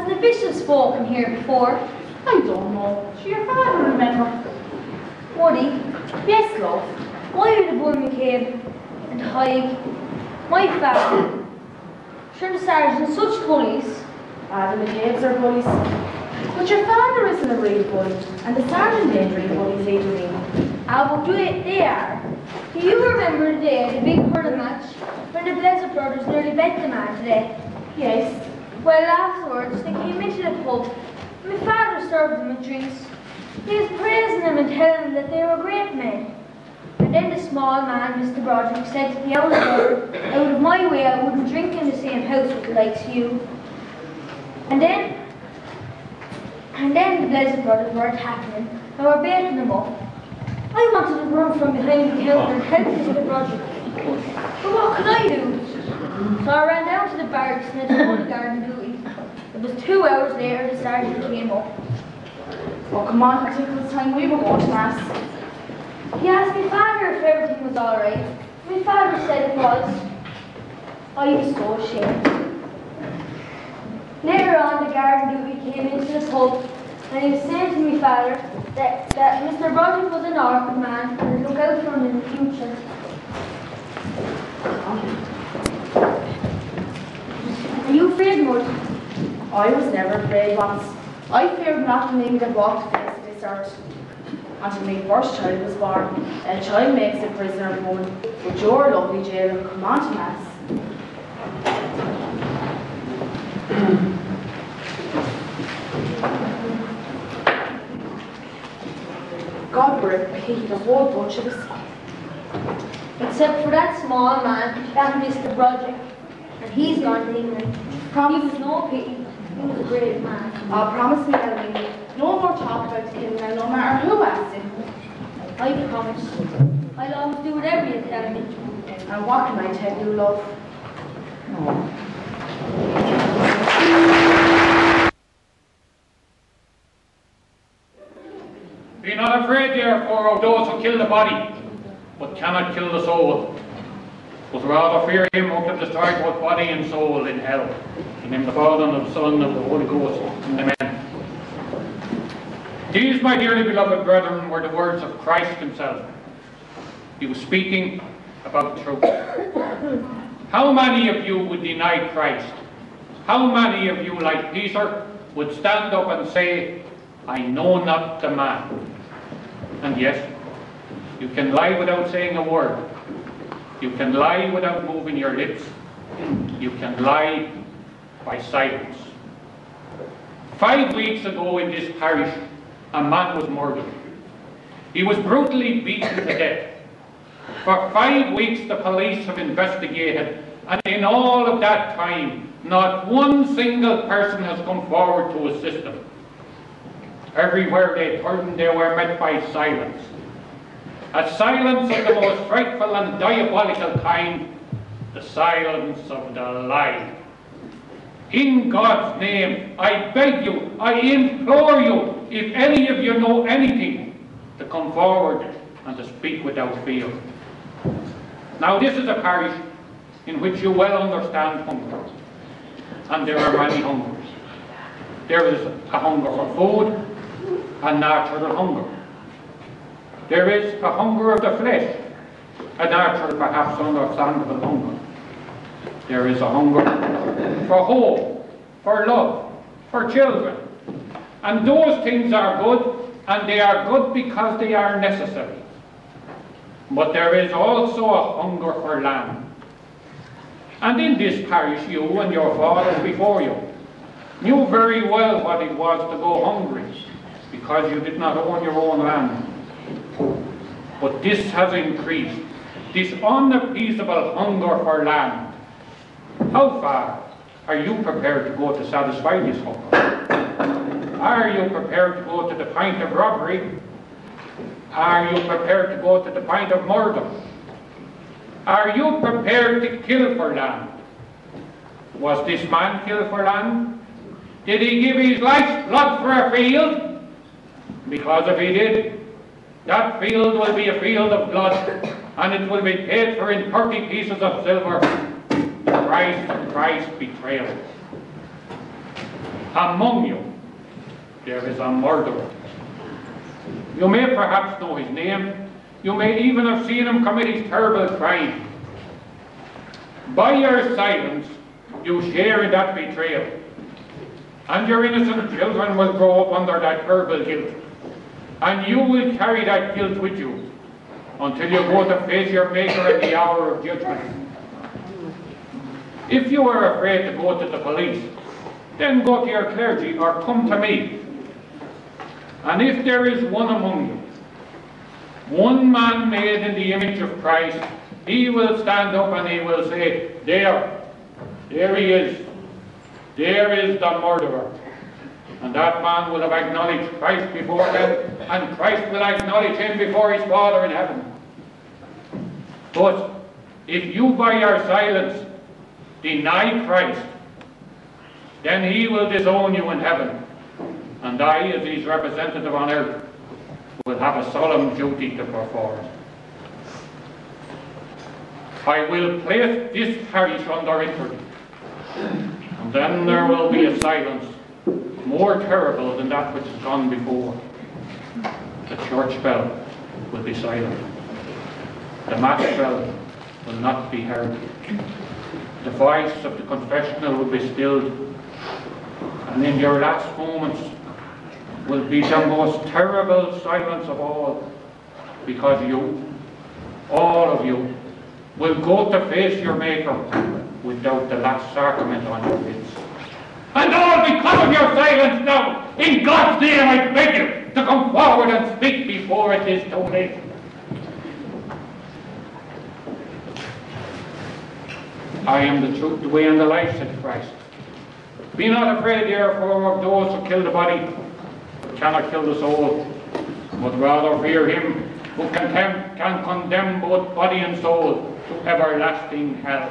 Has the bishop spoken here before? I don't know. Should your father remember? Would he? Yes, love. Why are the boy McCabe and Hyde, my father, sure the sergeant such bullies? The McCabe's are bullies. But your father isn't a real bully, and the sergeant ain't real bullies either, Amy. But they are. Do you remember the day, the big hurling match, when the Blessed brothers nearly bet the man today? Yes. Well, afterwards, they came into the pub. My father served them with drinks. He was praising them and telling them that they were great men. And then the small man, Mr. Broderick, said to the elder brother, out of my way, I wouldn't drink in the same house with the likes of you. And then the Blessed brothers were attacking him and were baiting him up. I wanted to run from behind the counter and help Mr. Broderick. But what could I do? So I ran down to the barracks and I told the guard duty. It was 2 hours later the sergeant came up. Oh, come on, I think it was time we were going to mass. He asked my father if everything was alright. My father said it was. I was so ashamed. Later on, the guard duty came into the pub and he was saying to my father that Mr. Broderick was an awkward man and look out for him in the future. Are you afraid, Mud? I was never afraid once. I feared not the name that walked the face of this earth. Until my first child was born. A child makes a prisoner of woman, but your lovely jailer will come on to mass. God repeat the whole bunch of us. Except for that small man, that Mr. Broderick. And he's gone to England. He was no pity. He was a brave man. I'll promise me, Ellie, no more talk about the killing her, no matter who asks it. I promise. I'll always do whatever you tell me. And what can I tell you, love? Be not afraid, therefore, of those who kill the body, but cannot kill the soul. But rather fear him who can destroy both body and soul in hell. In the name of the Father, and of the Son, and of the Holy Ghost. Amen. These, my dearly beloved brethren, were the words of Christ himself. He was speaking about truth. How many of you would deny Christ? How many of you, like Peter, would stand up and say, I know not the man? And yes, you can lie without saying a word. You can lie without moving your lips. You can lie by silence. 5 weeks ago in this parish, a man was murdered. He was brutally beaten to death. For 5 weeks the police have investigated, and in all of that time, not one single person has come forward to assist him. Everywhere they turned, they were met by silence. A silence of the most frightful and diabolical kind, the silence of the lie. In God's name, I beg you, I implore you, if any of you know anything, to come forward and to speak without fear. Now, this is a parish in which you well understand hunger, and there are many hungers. There is a hunger for food, a natural hunger. There is a hunger of the flesh, a natural, perhaps understandable hunger. There is a hunger for hope, for love, for children. And those things are good, and they are good because they are necessary. But there is also a hunger for land. And in this parish, you and your fathers before you knew very well what it was to go hungry, because you did not own your own land. But this has increased, this unappeasable hunger for land. How far are you prepared to go to satisfy this hunger? Are you prepared to go to the point of robbery? Are you prepared to go to the point of murder? Are you prepared to kill for land? Was this man killed for land? Did he give his life's blood for a field? Because if he did, that field will be a field of blood, and it will be paid for in 30 pieces of silver. The price of Christ's betrayal. Among you, there is a murderer. You may perhaps know his name. You may even have seen him commit his terrible crime. By your silence, you share in that betrayal. And your innocent children will grow up under that terrible guilt. And you will carry that guilt with you until you go to face your Maker at the hour of judgment. If you are afraid to go to the police, then go to your clergy or come to me. And if there is one among you, one man made in the image of Christ, he will stand up and he will say, there he is. There is the murderer. And that man will have acknowledged Christ before them, and Christ will acknowledge him before his Father in heaven. But if you by your silence deny Christ, then he will disown you in heaven, and I, as his representative on earth, will have a solemn duty to perform. I will place this parish under Interrogating, and then there will be a silence more terrible than that which has gone before. The church bell will be silent. The mass bell will not be heard. The voice of the confessional will be stilled, and in your last moments will be the most terrible silence of all, because you, all of you, will go to face your Maker without the last sacrament on your lips. And all because of your silence now, in God's name I beg you to come forward and speak before it is too late. I am the truth, the way and the life, said Christ. Be not afraid, therefore, of those who kill the body, but cannot kill the soul, but rather fear him who can condemn both body and soul to everlasting hell.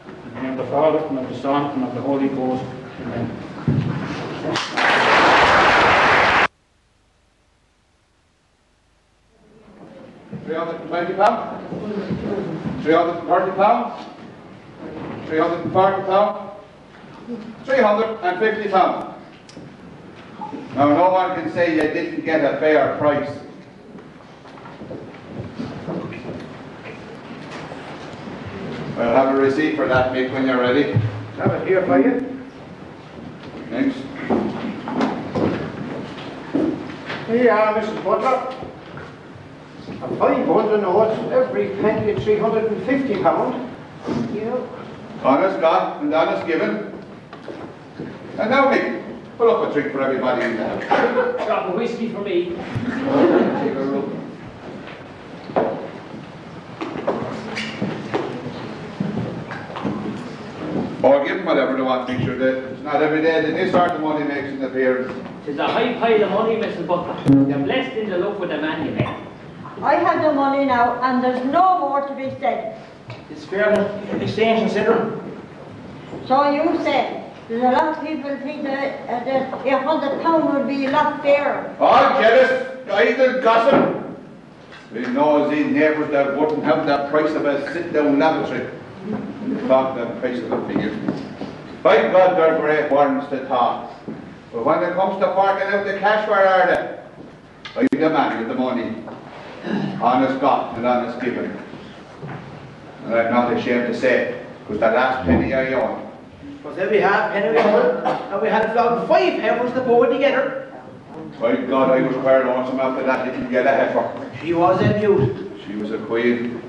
In the name of the Father, and of the Son, and of the Holy Ghost. Amen. £320, £330, £340, £350. Now no one can say you didn't get a fair price. We'll have a receipt for that, Mick, when you're ready. Have it here for you. Thanks. Here you are, Mrs. Butler. A 500 notes, every penny at £350. Yeah. Honest God and honest given. And now, Mick, pull up a drink for everybody in the house. Drop of whiskey for me. Take a room. Or give them whatever they want, make sure that it's not every day that this sort of money makes an appearance. Tis a high pile of money, Mrs. Butler. You're blessed in the love with the man you met. I have the money now, and there's no more to be said. It's fair to exchange considering. So you said, there's a lot of people think that £100 would be a lot fairer. Oh, jealous, idle gossip. We know these neighbours that wouldn't have the price of a sit-down lavatory. Talk the price of a figure. By God, they're great ones to talk. But when it comes to forking out the cash, where are they? I'm the man with the money. Honest God and honest given. And I'm not ashamed to say it, because the last penny I own. Was every half penny we had, and we had flogged 5 hours the board together. By God, I was quite lonesome after that little yellow heifer. She was a beaut. She was a queen.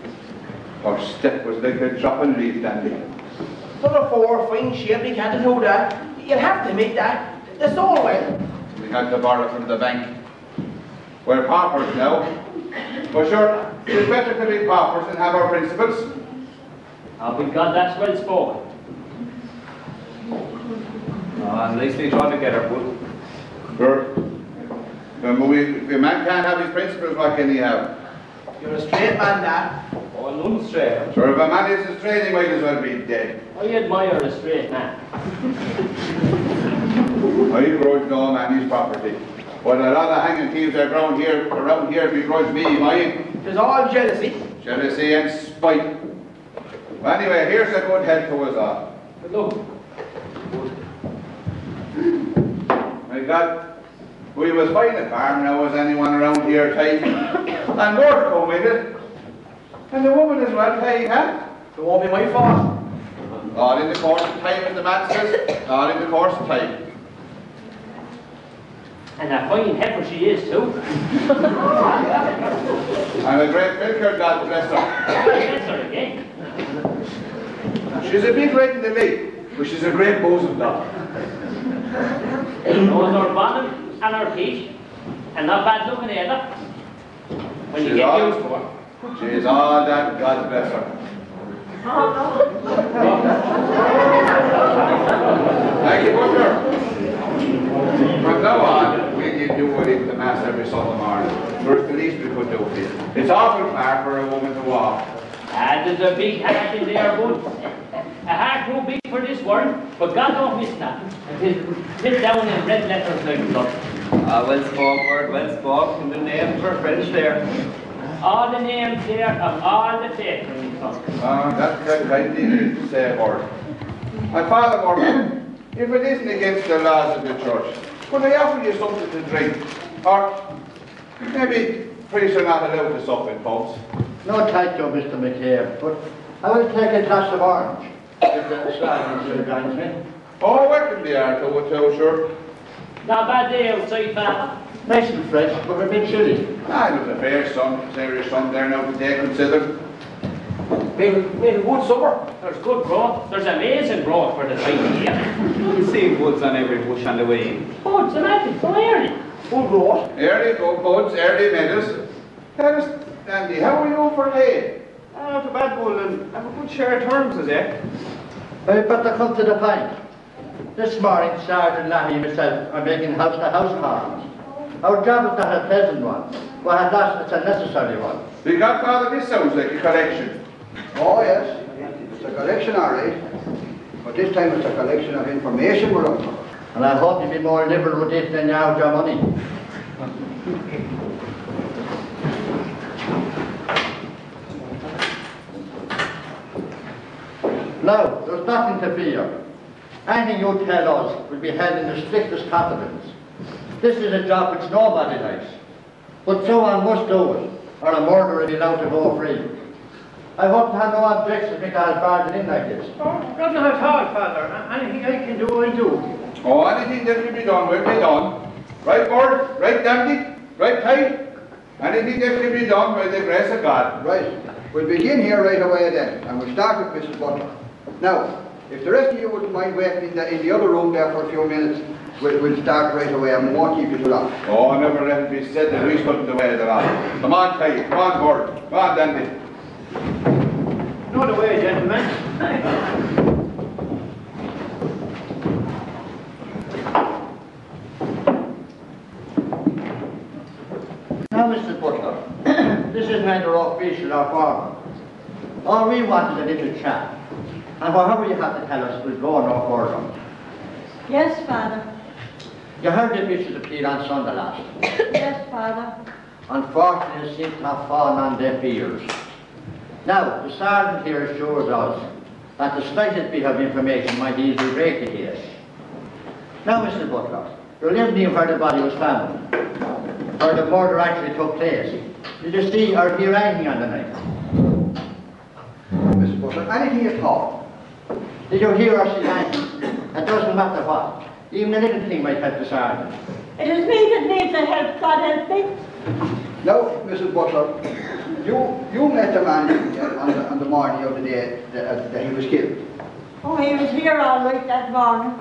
Her step was like a drop in leaf, Dandy. Full of 4 fine shapely can't know that. You'll have to admit that. The soul well. We had to borrow from the bank. We're paupers now. But sure, it's better to be paupers and have our principles. Oh, by God, that's well spoken. And nicely drawn together, but Sure. If a man can't have his principles, what can he have? You're a straight man, that. oh, none straight. Sure, if a man isn't straight, he might as well be dead. I admire a straight man. I grudge no man his property. But a lot of hanging thieves are around here begrudge me mine. It's all jealousy. Jealousy and spite. Well, anyway, here's a good head to us all. But look, We was buying a farm now, was anyone around here taking? And more to come with it. And the woman as well paying, huh? It won't be my fault. All in the course of time, as the man says. All in the course of time. And a fine heifer she is too. I'm a great milker, God bless her. Bless her again. She's a bit red in the leg, but she's a great bosom dog. Knows her bottom and her teeth. And not bad looking either. When you She's get all- used to her. She's all that, God bless her. Thank you, Butler. From now on, we'll give you a lift to Mass every Sunday morning. For it's the least we could do for you. It's awful far for a woman to walk. Ah, there's a big heart in there, bud. A heart too big for this world, but God don't miss nothing. It is written down in red letters like blood. Well spoke, word well spoke. And the name for French there. All the names there of all the faithful in son. That's kind to say, Lord. My Father, Lord, if it isn't against the laws of the church, could I offer you something to drink? Or maybe priests are not allowed to sup in pubs. No, thank you, Mr. McCabe, but I will take a glass of orange. If the sergeant still joins me. Oh, welcome they are to it too, sure. Not bad day outside, man. Nice and fresh, but a bit chilly. Ah, it was a fair sun, serious sun there now today considered. Been a good summer. There's good growth. There's amazing growth for the time of year. You see woods on every bush on the way. Oh, it's imagine, so early. Good growth. Early go buds, early meadows. Tell us, Andy, how are you for hay? Not a bad bull and have a good share of terms, is it? I better come to the point. This morning, Sergeant Lammy and myself are making house-to-house calls. Our job is not a pleasant one, but at last it's a necessary one. We got Father, this sounds like a collection. Oh yes, it's a collection all right. But this time it's a collection of information we're looking for. And I hope you'll be more liberal with it than you are with your money. Now, there's nothing to fear. Anything you tell us will be held in the strictest confidence. This is a job which nobody likes, but someone must do it, or a murderer will be allowed to go free. I hope to have no objections because barging in like this. Oh, nothing at all, Father. Anything I can do, I'll do. Oh, anything that can be done will be done. Right, Board? Right, Dandy? Right, Ty? Anything that can be done by the grace of God. Right, we'll begin here right away then, and we'll start with Mrs. Butler. Now, if the rest of you wouldn't mind waiting in the other room there for a few minutes, we'll start right away and we won't keep you too long. Oh, never let it be said that we stood in the way of the law. Come on, Ty. Come on, Board. Come on, Dandy. Know the way, gentlemen. Now, Mr. Butler, this is neither official or formal. All we want is a little chat. And whatever you have to tell us, we'll go no further. Yes, Father. You heard the bishop appeal on Sunday last. Yes, Father. Unfortunately, it seems to have fallen on deaf ears. Now, the sergeant here assures us that the slightest bit of information might easily break the case. Now, Mr. Butler, you're living near where the body was found, where the murder actually took place. Did you see or hear anything on the night? Mrs. Butler, anything at all? Did you hear or see anything? It doesn't matter what. Even a little thing might help the sergeant. It is me that needs the help, God help me. Now, Mrs. Butler, you met the man on the morning of the day that he was killed. Oh, he was here all right that morning.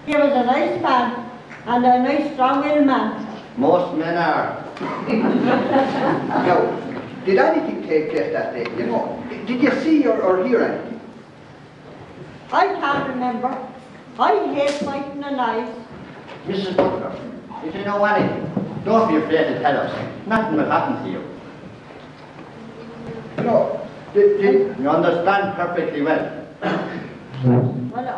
He was a nice man, and a nice strong-willed man. Most men are. Now, did anything take place that day? You know, did you see or hear anything? I can't remember. I hate fighting the knives. Mrs. Butler, if you know anything, don't be afraid to tell us. Nothing will happen to you. No. Did You understand perfectly well. Well,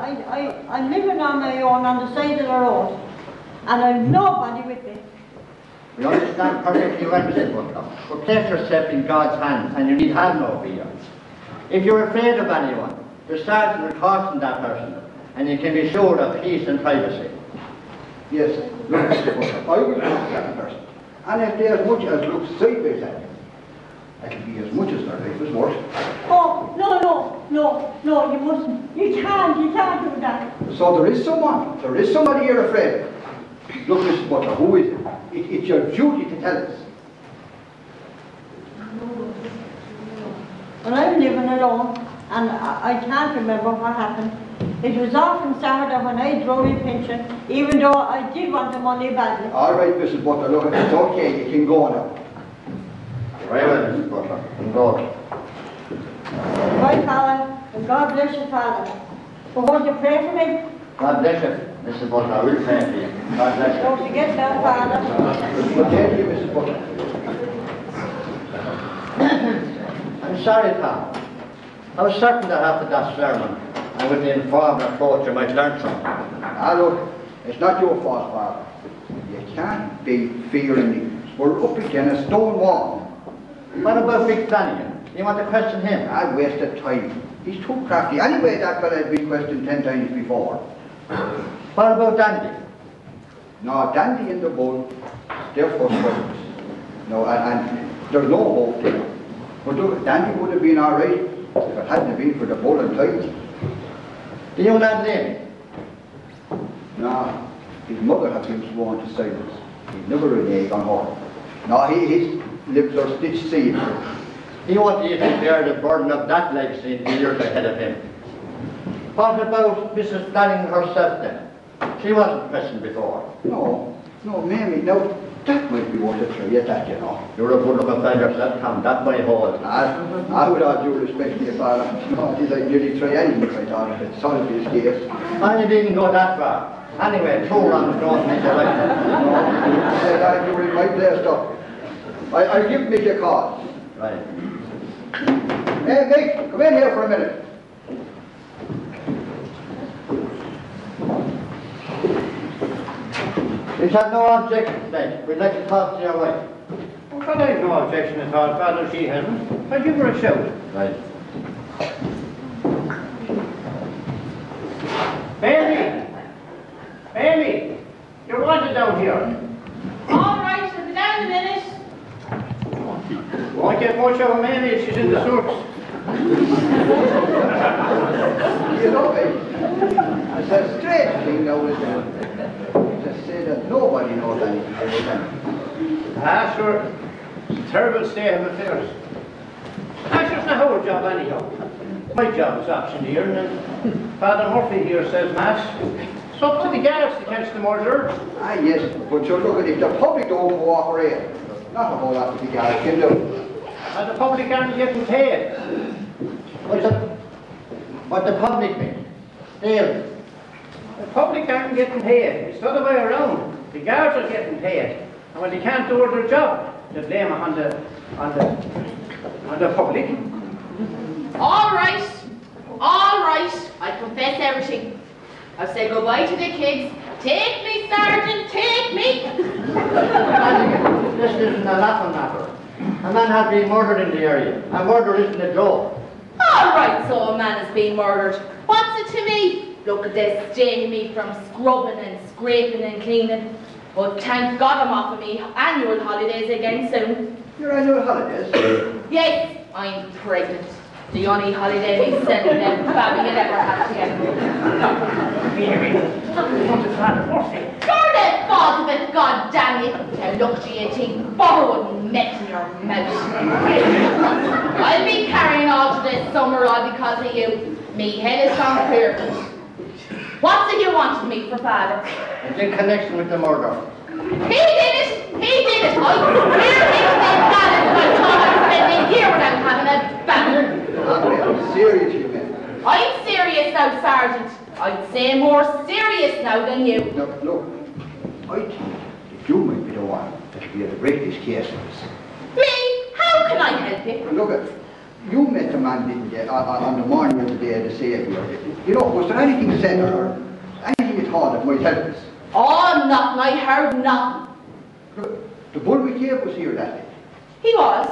I'm living on my own on the side of the road, and I've nobody with me. We understand perfectly well, Mrs. Butler. But place yourself in God's hands, and you need have no fear. If you're afraid of anyone, the sergeant will caution that person, and you can be sure of peace and privacy. Yes, look, Mr. Butler, I will talk to that person. And if they as much as look sideways at you, it'll be as much as their life is worth. Oh, no, you mustn't. You can't do that. So there is somebody you're afraid of. Look, Mr. Butler, who is it? It's your duty to tell us. Well, I'm living alone, and I can't remember what happened. It was often Saturday when I drew my pension, even though I did want the money badly. All right, Mrs. Butler, look, it's okay, you can go now. Very well, Mrs. Butler. I'm going. Bye, Father, and God bless you, Father. But won't you pray for me? God bless you, Mrs. Butler. I will pray for you. God bless you. Don't forget that, Father. Well, thank you, Mrs. Butler. I'm sorry, pal. I was certain that after that sermon, and with the informed approach, you might learn something. Ah, look, it's not your fault, Father. You can't be fearing me. We're up against a stone wall. What about Big Flanagan? You want to question him? I'd wasted time. He's too crafty. Anyway, that fella had been questioned 10 times before. What about Dandy? No, Dandy and the Bull, they're first cousins. No, and there's no hope there. But look, Dandy would have been all right if it hadn't been for the Bull and Tight. Do you not blame me? No, his mother had been sworn to silence. He'd never an egg on her. No, his lips are stitched sealed. He won't even bear the burden of that legacy in the years ahead of him. What about Mrs. Flanagan herself then? She wasn't questioned before. No, Mamie, now, that might be worth a try at that, you know. You're a good looking fellow yourself, Tom. That might hold. I would all due respect to your father. No, he'd like nearly try anything if I thought of it. Solid his case. I didn't go that far. Anyway, 2 rounds don't make a right. Said I do in my place, though. I'll give Mick a call. Right. Hey, Mick, come in here for a minute. He's had no objection, mate. We'd like to talk to your wife. Well, I've no objection at all, Father, she hasn't. I'll give her a shout. Right. Mamie, you're wanted down here. All right, I'll be down in a minute. Won't get much of a Mamie if she's in the suits. You know, it's a strange thing now, isn't it? To say that nobody knows anything about them. Ah, sure. It's a terrible state of affairs. That's just not our job anyhow. My job is auctioneer, and Father Murphy here says Mass. It's up to the guards to catch the murderer. Ah, yes, but you're looking, if the public don't cooperate, not a whole lot that the guards can do. And the public aren't getting paid. What the public mean? Dave. The public aren't getting paid. It's the other way around. The guards are getting paid. And when they can't do their job, they blame it on the public. All right. I confess everything. I'll say goodbye to the kids. Take me, Sergeant, take me. This isn't a laughing matter. A man has been murdered in the area. A murder isn't a joke. All right, so a man has been murdered. What's it to me? Look at this, staying me from scrubbing and scraping and cleaning. But thank God I'm off of me annual holidays again soon. Your annual holidays? Yes, I'm pregnant. The only holiday me sending them Babby had ever had together. You're the fault of it, God damn it! Now look to you think borrowed met in your mouth. I'll be carrying on to this summer all because of you. Me head is on clear. What's it you wanted me for, Father? It's in connection with the murder. He did it! I swear he did that if I thought I was spending a year without having a battle. I'm serious, you man. I'm serious now, Sergeant. I'd say more serious now than you. Now, look, I think that you might be the one that should be able to break this case for us. Me? How can I help it? Look, you met the man, didn't you, on the morning of the day of the Saviour. You know, was there anything said or anything at all that might help us? Oh, nothing. I heard nothing. Look, the bull we gave was here that day. He was.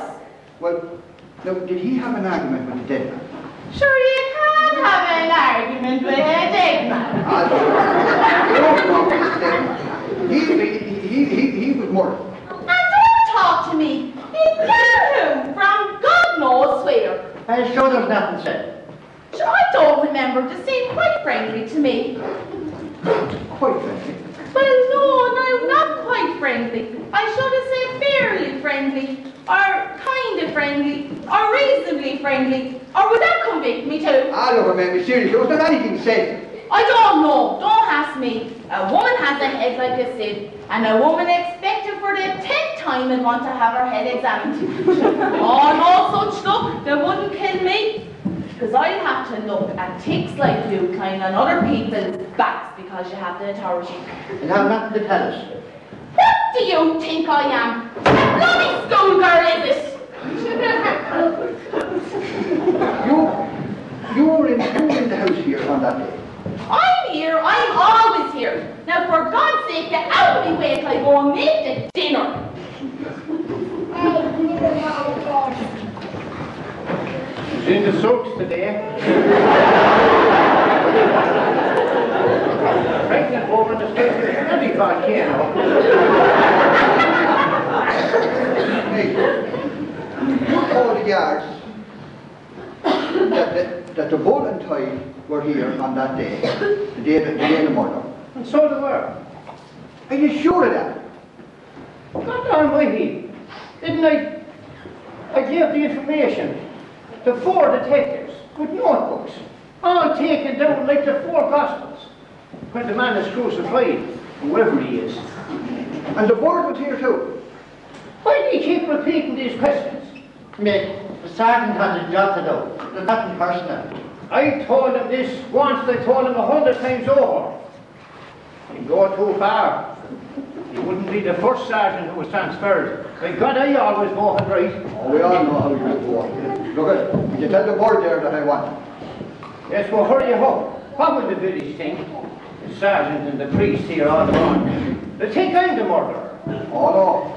Well, now, did he have an argument with the dead man? Sure you can't have an argument with a dead man. You don't know with the dead man. Quite friendly. Well, no, not quite friendly. I should have said fairly friendly, or kind of friendly, or reasonably friendly, or would that convict me too? Ah, look, man, be serious. There was not anything said. I don't know. Don't ask me. A woman has a head like a sieve, and a woman expected for the 10th time and want to have her head examined. Oh, no such luck. They wouldn't kill me. Because I'll have to look at ticks like you climb on other people's backs because you have the authority. And have nothing to tell us. What do you think I am? A bloody schoolgirl, is it? You were in the house here on that day. I'm here. I'm always here. Now, for God's sake, get out of my way till I go and make the dinner. She's in the soaks today. Pregnant woman is getting any volcano. Hey, you told the guards that the bull and tie were here on that day, the day of the murder. And so they were. Are you sure of that? God darn way, didn't I? I gave the information. The 4 detectives with notebooks, all taken down like the 4 Gospels. When the man is crucified, whoever he is. And the board was here too. Why do you keep repeating these questions? Mick, the sergeant has a job to do. There's nothing personal. I told him this once, I told him 100 times over. You go too far. He wouldn't be the first sergeant who was transferred. By God, I always go it right. Oh, we all know how you go. Look, you tell the board there that I want. Yes, well, hurry up. What will the village think? The sergeant and the priest here all the morning. They think I'm the murderer. Oh no.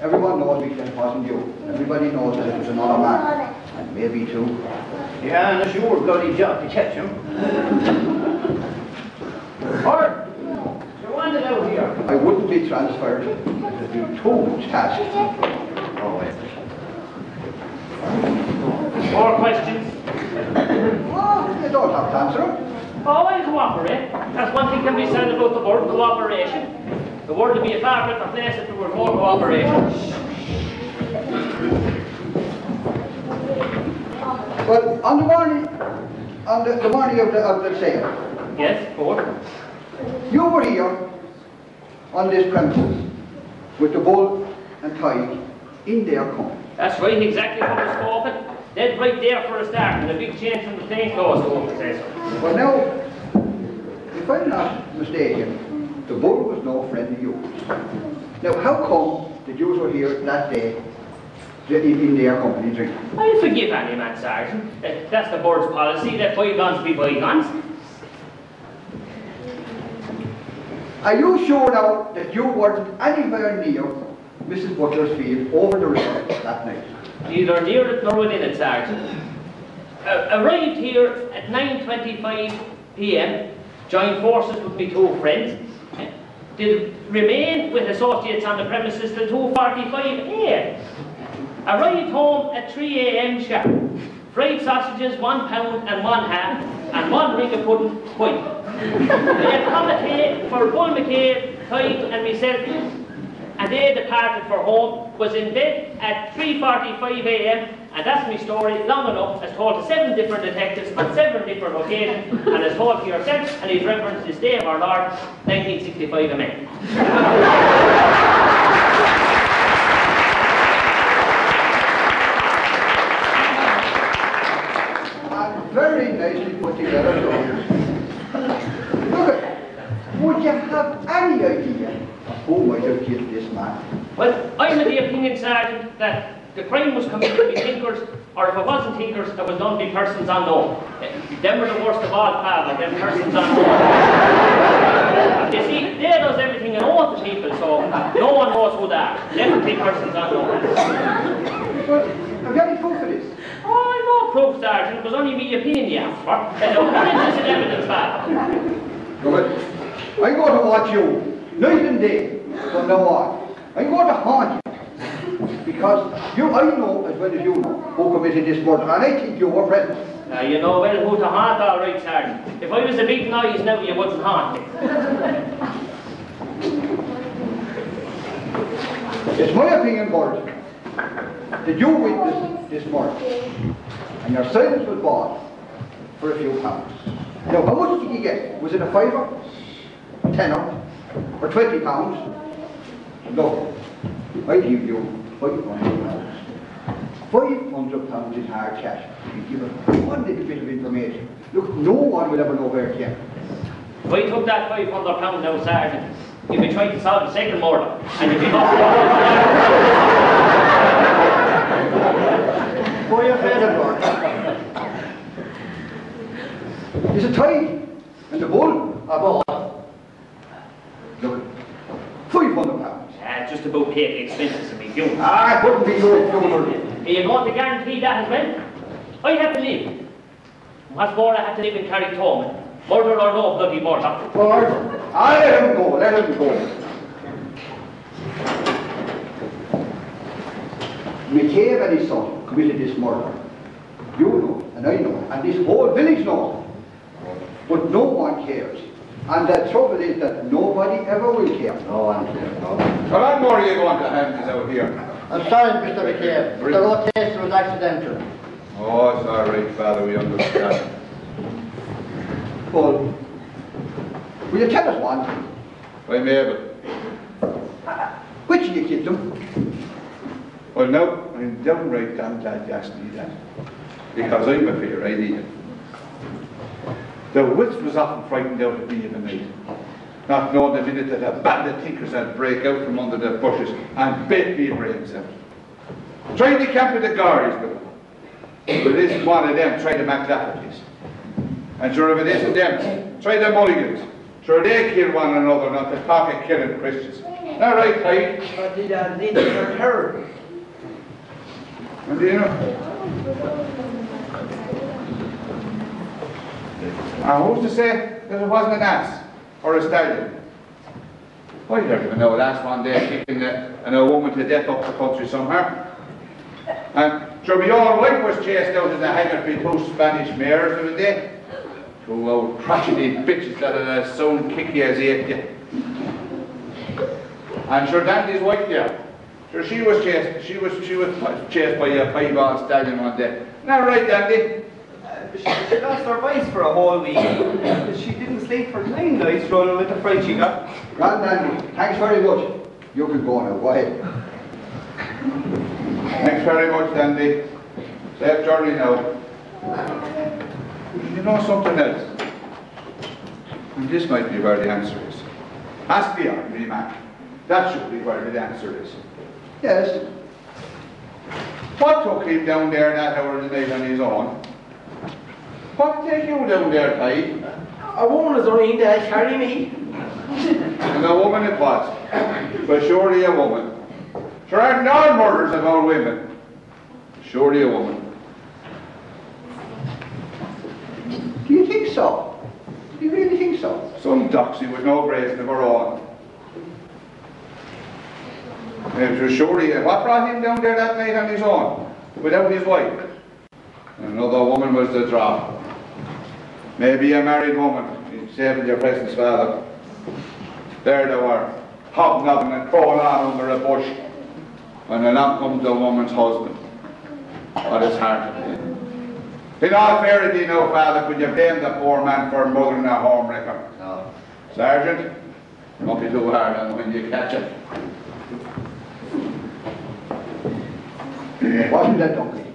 Everyone knows that it wasn't you. Everybody knows that it was another man. And maybe two. Yeah, and it's your bloody job to catch him. Or, you want it out here? I wouldn't be transferred. It would be too much task. Oh, wait. More questions? Oh, you don't have to answer them. Oh, I'll cooperate. That's one thing can be said about the word cooperation. The world would be a far better place if there were more cooperation. Well, on the morning of the sale, Yes, forward. you were here on this premises with the bull and tie in their company. That's right, exactly what was spoken. Dead right there for a start, and a big change from the plain clothes to say so. Well now, if I'm not mistaken, the bull was no friend of yours. Now how come that you were here that day in their company drinking? I'll forgive any man, Sergeant. That's the board's policy, let bygones be bygones. Are you sure now that you weren't anywhere near Mrs. Butler's field over the river that night? Neither near it nor within it, Sergeant. Arrived here at 9:25 p.m, joined forces with my 2 friends. Did remain with associates on the premises till 2:45 a.m. Arrived home at 3 a.m. sharp. Fried sausages, £1 and 1/2, and 1 ring of pudding, white. We had committee for Bull McCabe, Tyke and myself, and they departed for home, was in bed at 3:45 a.m, and that's my story, long enough, as told to 7 different detectives on 7 different occasions, and as told to yourself and his reverence this day of our Lord, 1965 amen. Very nicely put together. Look, would you have any idea who might have killed this man? Well, I'm of the opinion, Sergeant, that the crime was committed by thinkers, or if it wasn't thinkers, it was done by persons unknown. Them were the worst of all, pal, them persons unknown. You see, they does everything and all the people, so no one knows who they are. Definitely persons unknown. Well, have you any proof of this? Oh, no proof, Sergeant. It was only my opinion you asked for. Opinion is an evidence, pal. Good. I'm going to watch you night and day from now on. I'm going to haunt you. Because I know as well as you know who committed this murder, and I think you were present. You know well who to haunt, all right, Sergeant. If I was a big noise now, you wouldn't haunt me. It's my opinion, Bert, that you witnessed this murder, and your silence was bought for a few pounds. Now, how much did you get? Was it a fiver, tenner, or 20 pounds? Look, I give you 500 pounds. 500 pounds is hard cash. You give us one little bit of information. Look, no one will ever know where it came. If I took that £500 now, Sergeant, you'd be trying to solve the second murder, and you'd be off. Boy, you're afraid of Bert. There's a tie and the bull. A ball. Look, 500 pounds. Just about pay the expenses of me funeral. Ah, it wouldn't be your funeral. Are you going to guarantee that as well? I have to live. What's more, I have to live in Carricktoman. Murder or no bloody murder. Bert, ah, let him go, let him go. McCabe and his son committed this murder. You know, and I know, and this whole village knows. But no one cares. And the trouble is that nobody ever will care. No one cares, no. How long more are you going to have this out here? I'm sorry, Mr. McCabe, but the rotation was accidental. Oh, it's all right, Father, we understand. Well, will you tell us one? I'm able. Which of you killed them? Well, no, I'm downright damn glad you asked me that. Because I'm afraid I need it. The wits was often frightened out of me in the night, not knowing the minute that a band of tinkers had break out from under the bushes and bit me brains out. Tried to camp with the guards, but it isn't one of them, try the McLaffertys. And sure, if it isn't them, try the Mulligans. Sure, they kill one another, not to talk of killing Christians. All right, Clyde? But they don't need their terror. And do you know? Who's to say that it wasn't an ass or a stallion? I don't even know, last one day kicking a woman to death up the country somewhere. And sure, my old wife was chased out in the hangar by two Spanish mares the other day. Two old crotchety bitches that had a sound kick you as he ate you. And sure, Dandy's wife there. Sure, she was chased by a piebald stallion one day. Now, right, Dandy? She lost her voice for a whole week. She didn't sleep for 9 nights running with the fright she got. Grand Dandy, thanks very much. You can go now, go ahead. Thanks very much, Dandy. Safe journey now. You know something else? And this might be where the answer is. Ask the army man. That should be where the answer is. Yes. What took him down there that hour of the night on his own? What did take you down there, Clyde? A woman was only there to carry me. And a woman it was. But surely a woman. Sure aren't all murders about women. Surely a woman. Do you think so? Do you really think so? Some doxy with no brazen of her own. Surely, what brought him down there that night on his own, without his wife? Another woman was the drop. Maybe a married woman, saving your presence, Father. There they were, hobnobbing and crawling on under a bush, when along comes the woman's husband. What is hard to do? In all fairness, you know, Father, could you blame the poor man for mothering a home wrecker? No. Sergeant, don't be too hard on when you catch it. It wasn't a donkey.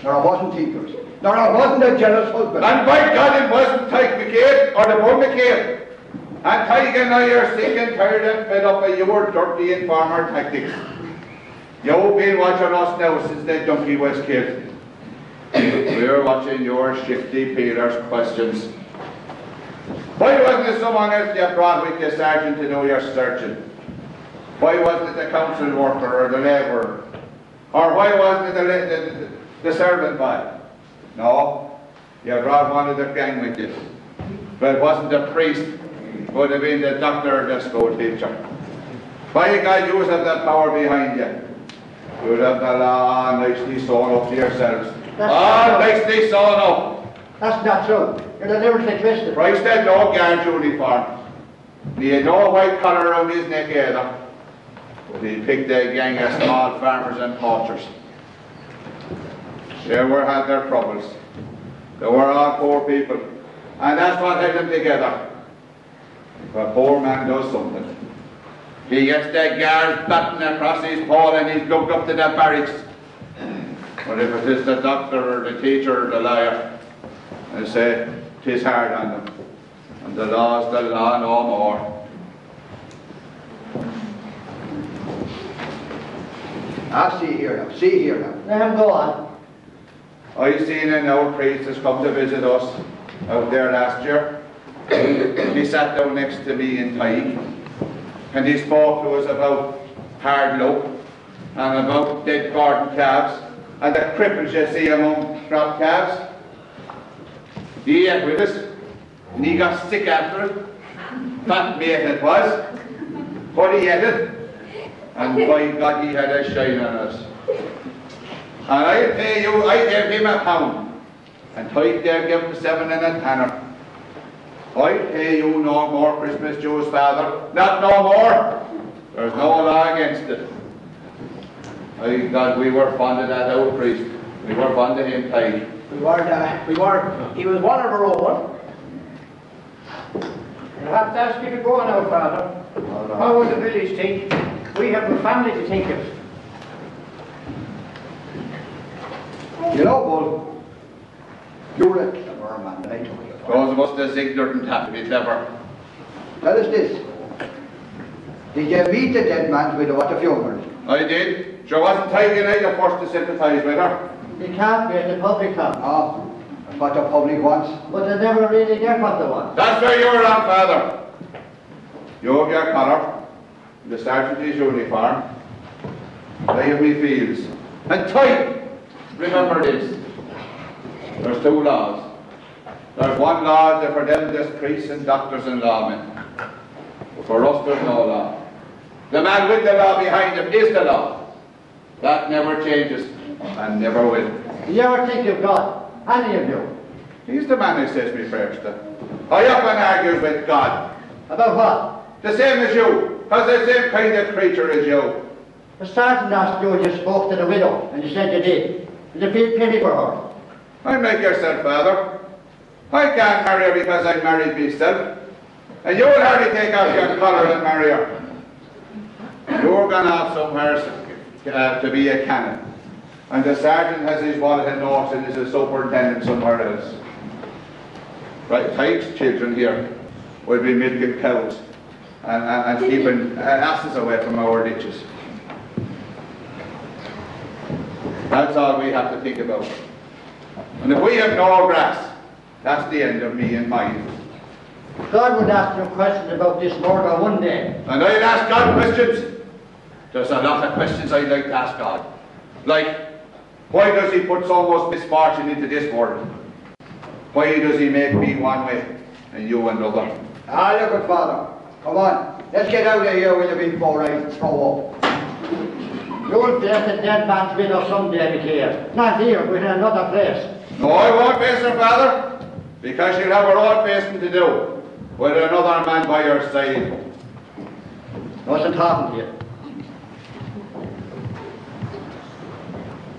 Nor it wasn't Tinkers. Nor it wasn't a jealous husband. And by God, it wasn't Tyke McCabe or the Bull McCabe. And Tyke and I are sick and tired and fed up by your dirty informer tactics. You've been watching us now since that donkey was killed. We're watching your shifty Peter's questions. Why wasn't it someone else you brought with you, Sergeant, to do your searching? Why wasn't it the council worker or the labourer? Or why wasn't it the servant boy? No, you brought one of the gang with you. But it wasn't the priest, it would have been the doctor or the school teacher. By God, you have that power behind you. You have the law nicely sewn up to yourselves. That's not true. nicely so no. That's not true. You're deliberately twisted. Christ had no guard uniform. He had no white collar around his neck either. But he picked a gang of small farmers and poachers. They were had their troubles. They were all poor people. And that's what held them together. If a poor man does something, he gets the guards batting across his pole and he's lugged up to the barracks. But if it is the doctor or the teacher or the lawyer, they say, 'tis hard on them. And the law's the law no more. See here now. Let him go on. I seen an old priest has come to visit us out there last year. He sat down next to me in Tyke and he spoke to us about hard luck and about dead garden calves and the cripples you see among drop calves. He ate with us and he got sick after it. Fat mate it was, but he ate it. And by God, he had a shine on us. And I'll pay you, I gave him £1. And Tyke there gave him 7 and a tanner. I'll pay you no more Christmas dues, Father. Not no more. There's no law against it. By God, we were fond of that old priest. We were fond of him, Tyke. He was one of our own. I'll have to ask you to go now, Father. How will the village think? We have a family to think of. You know, Bull, you're a clever man, I tell you. Those of us that's ignorant have to be clever. Tell us this. Did you meet the dead man's widow at the funeral? I did. Sure wasn't Tyke and I the first to sympathise with her. You can't be at the public camp. Ah, that's what the public wants. But they never really get what they want. That's where you're wrong, Father. You have your collar, the sergeant his uniform, I have me fields. And Tyke, remember this, there's 2 laws. There's one law for them, there's priests and doctors and lawmen. But for us, there's no law. The man with the law behind him is the law. That never changes and never will. Do you ever think of God? Any of you? He's the man who says me prayers to. I often argues with God. About what? The same as you. Because the same kind of creature as you. The sergeant asked you if you spoke to the widow, and you said you did. Did you feel pity for her? I'm like yourself, Father. I can't marry her because I married myself. And you will hardly take off your collar and marry her. You're gone off somewhere to be a canon. And the sergeant has his wallet and notes and is a superintendent somewhere else. Right, Tyke's children here will be milking cows and keeping asses away from our ditches. That's all we have to think about. And if we have no grass, that's the end of me and mine. God would ask you questions about this murder one day. And I'd ask God questions. There's a lot of questions I'd like to ask God. Like, why does he put so much misfortune into this world? Why does he make me one way and you another? Ah, look at Father. Come on. Let's get out of here with a bit before I throw up. You'll face the dead man's widow someday, McCare. Not here, but in another place. No, I won't face her, Father, because she'll have her own facing to do with another man by her side. I wasn't talking to you.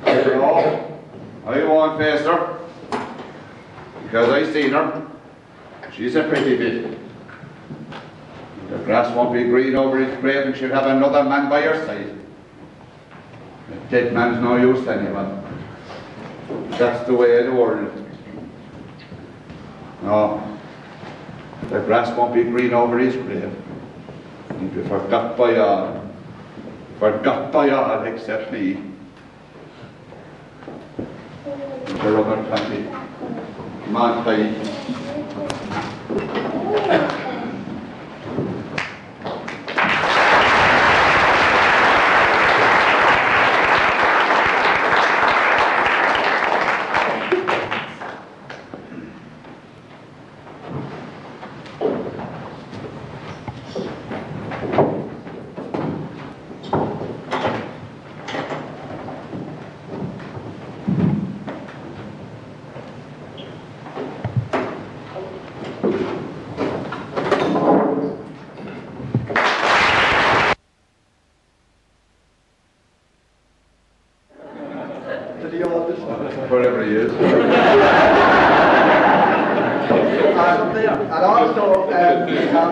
No, I won't face her, because I seen her. She's a pretty bit. The grass won't be green over his grave and she'll have another man by her side. A dead man's no use to anyone. That's the way of the world. No, the grass won't be green over his grave. He'll be forgot by all except me. The rubber country. Come on, Tyke.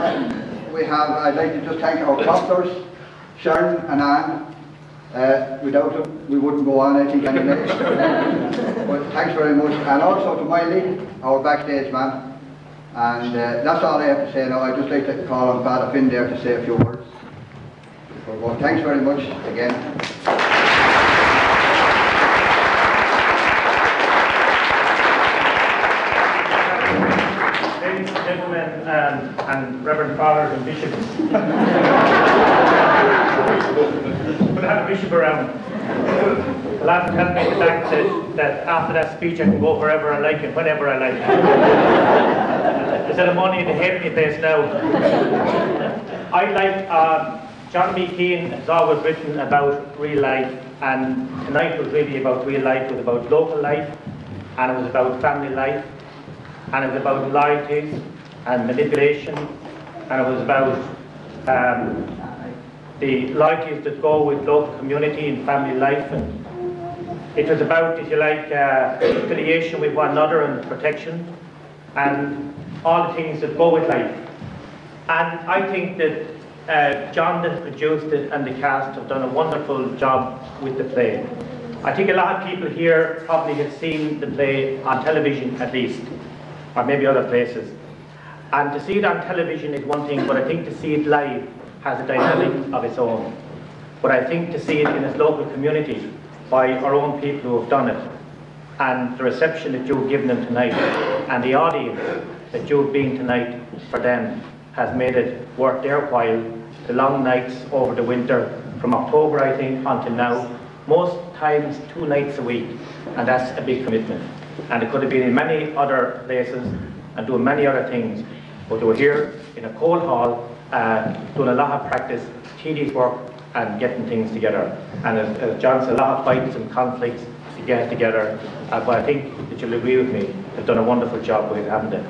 I'd like to just thank our proctors, Sharon and Anne. Without them, we wouldn't go on, I think, anyway. But thanks very much. And also to Miley, our backstage man. And that's all I have to say now. I'd just like to call on Father Finn there to say a few words. Well, thanks very much again. Ladies and gentlemen, and Reverend Fathers and Bishops. We'll have a bishop around. The lad tells me at the back that after that speech I can go wherever I like and whenever I like. Instead of money in the heavenly place now. I like John B. Keane has always written about real life, and tonight was really about real life. It was about local life, and it was about family life, and it was about loyalties and manipulation, and it was about the loyalties that go with local community and family life, and it was about, if you like, affiliation with one another and protection, and all the things that go with life. And I think that John that produced it and the cast have done a wonderful job with the play. I think a lot of people here probably have seen the play on television at least, or maybe other places. And to see it on television is one thing, but I think to see it live has a dynamic of its own. But I think to see it in its local community by our own people who have done it, and the reception that you've given them tonight, and the audience that you've been tonight for them, has made it worth their while. The long nights over the winter, from October I think until now, most times 2 nights a week, and that's a big commitment. And it could have been in many other places and doing many other things, but they were here in a cold hall doing a lot of practice, tedious work, and getting things together. And as John said, a lot of fights and conflicts to get it together, but I think that you'll agree with me, they've done a wonderful job with it, haven't they?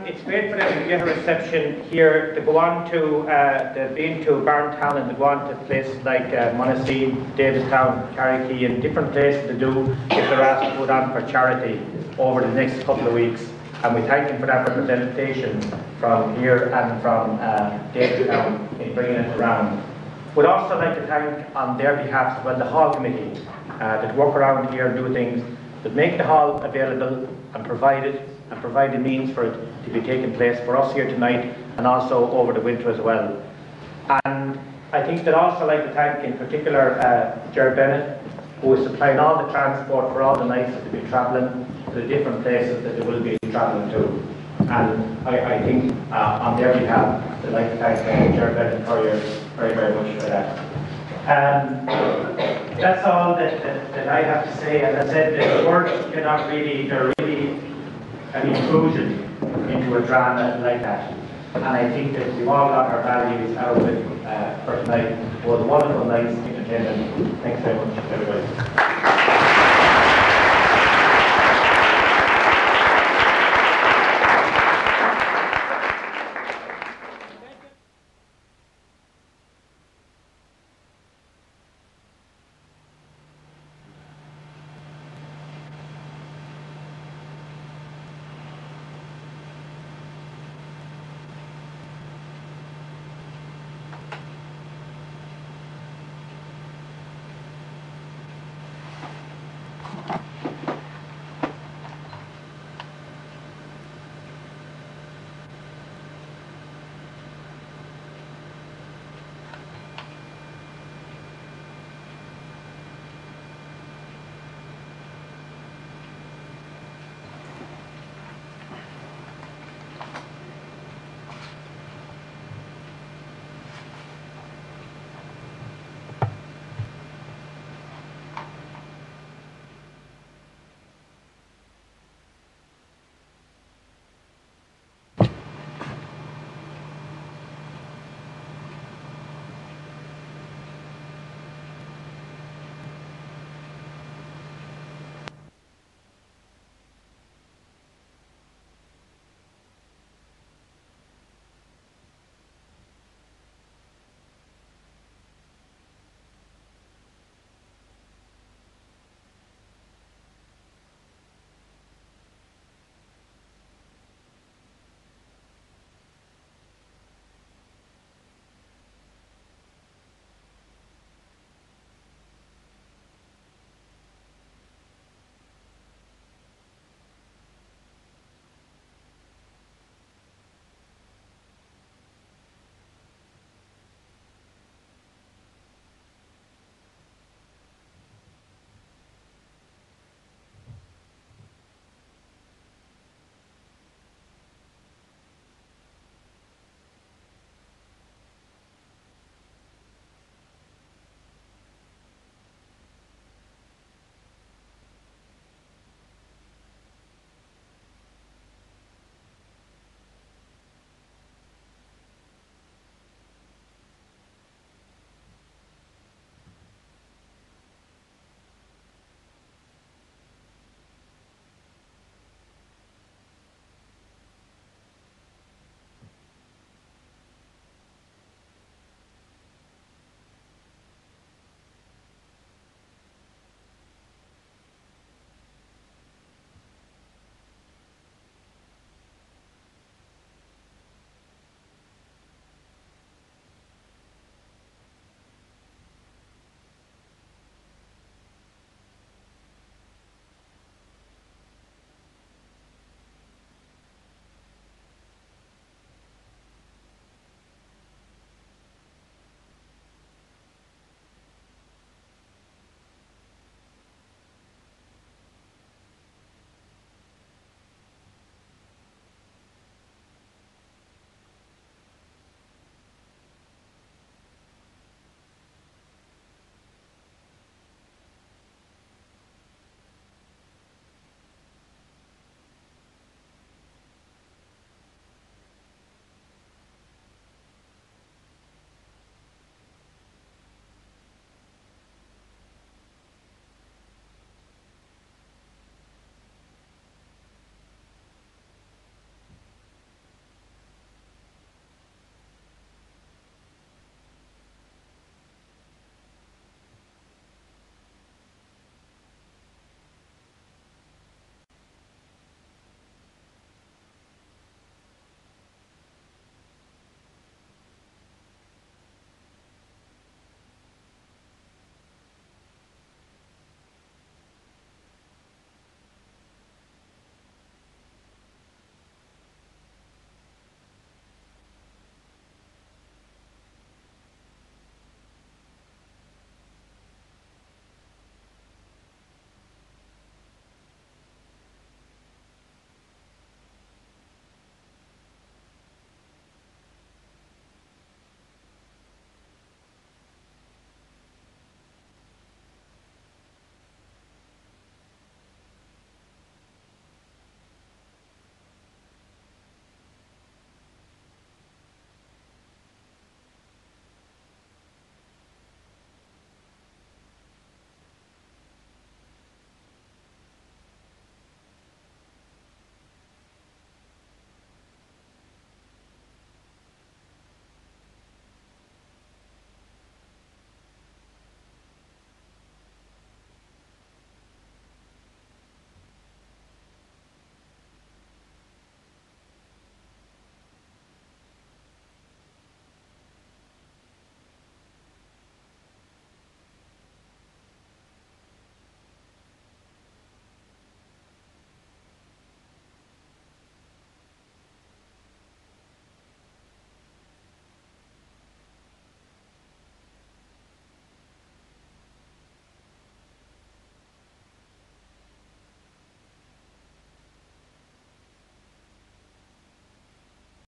It's great for them to get a reception here, to go on to, they've been to Barntown and to go on to places like Monaseed, Davistown, Carrickey, and different places to do if they're asked to put on for charity over the next couple of weeks. And we thank them for that representation from here and from Davistown in bringing it around. We'd also like to thank on their behalf as well the hall committee that work around here and do things that make the hall available and provide it and provide the means for it to be taking place for us here tonight and also over the winter as well. And I think that also like to thank in particular Gerard Bennett, who is supplying all the transport for all the nights that they'll be travelling to the different places that they will be travelling to. And I think on their behalf, I'd like to thank Gerard Bennett Courier very, very much for that. That's all that I have to say. As I said, the words cannot really, they're really an intrusion into a drama like that. And I think that we've all got our values out of it for tonight. It was a wonderful, nice entertainment. Thanks very much, everybody.